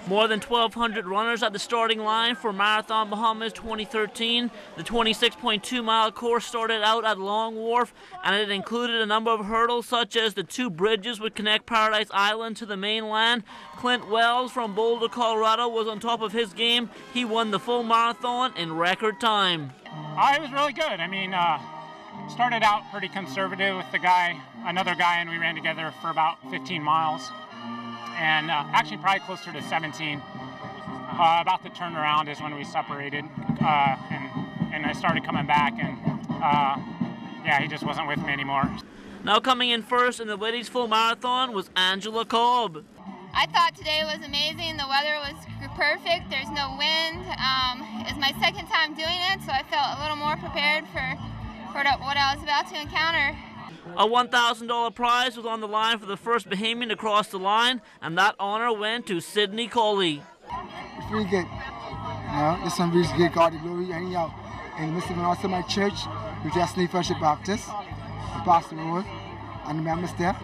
More than 1,200 runners at the starting line for Marathon Bahamas 2013. The 26.2-mile course started out at Long Wharf, and it included a number of hurdles such as the 2 bridges which connect Paradise Island to the mainland. Clint Wells from Boulder, Colorado was on top of his game. He won the full marathon in record time. It was really good. I mean, started out pretty conservative with another guy, and we ran together for about 15 miles. And actually probably closer to 17. About the turnaround is when we separated, and I started coming back, and yeah, he just wasn't with me anymore. Now coming in first in the ladies' full marathon was Angela Cobb. I thought today was amazing. The weather was perfect. There's no wind. It's my second time doing it, so I felt a little more prepared for what I was about to encounter. A $1,000 prize was on the line for the first Bahamian to cross the line, and that honor went to Sydney Coley. It's really good. This one really give God the glory. Hanging out in the midst of also my church, with Destiny Fellowship Baptist, the pastor road, and the members there.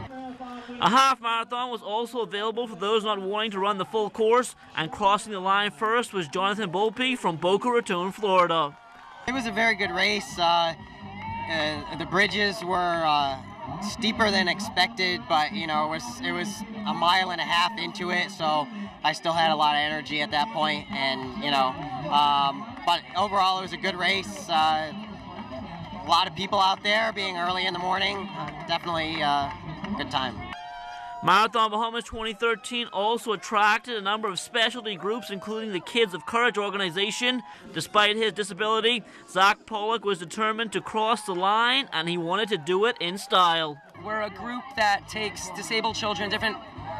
A half marathon was also available for those not wanting to run the full course, and crossing the line first was Jonathan Volpe from Boca Raton, Florida. It was a very good race. The bridges were steeper than expected, but you know, it was a mile and a half into it, so I still had a lot of energy at that point, and you know, but overall it was a good race. A lot of people out there, being early in the morning, definitely a good time. Marathon Bahamas 2013 also attracted a number of specialty groups, including the Kids of Courage organization. Despite his disability, Zach Pollock was determined to cross the line, and he wanted to do it in style. We're a group that takes disabled children, different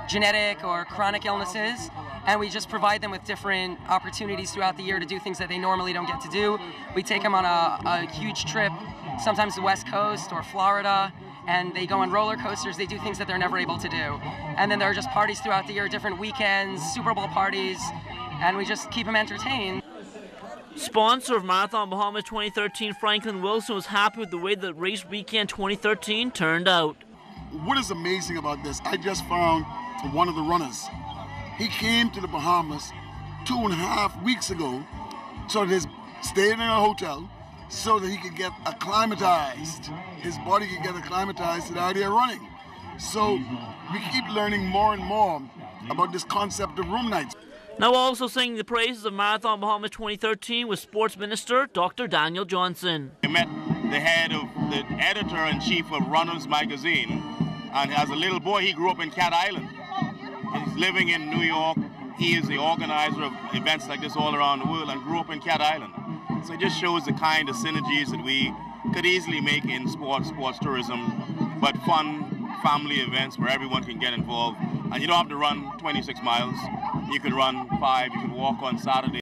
genetic or chronic illnesses, and we just provide them with different opportunities throughout the year to do things that they normally don't get to do. We take them on a huge trip, sometimes the West Coast or Florida, and they go on roller coasters. They do things that they're never able to do. And then there are just parties throughout the year, different weekends, Super Bowl parties, and we just keep them entertained. Sponsor of Marathon Bahamas 2013, Franklin Wilson, was happy with the way the race weekend 2013 turned out. What is amazing about this, I just found one of the runners. He came to the Bahamas 2.5 weeks ago, so that stayed in a hotel, so that he could get acclimatized. His body could get acclimatized to the idea of running. So we keep learning more and more about this concept of room nights. Now also singing the praises of Marathon Bahamas 2013 was Sports Minister Dr. Daniel Johnson. I met the editor-in-chief of Runners magazine, and as a little boy he grew up in Cat Island. He's living in New York. He is the organizer of events like this all around the world and grew up in Cat Island. So it just shows the kind of synergies that we could easily make in sports tourism, but fun family events where everyone can get involved. And you don't have to run 26 miles. You can run 5, you can walk on Saturday.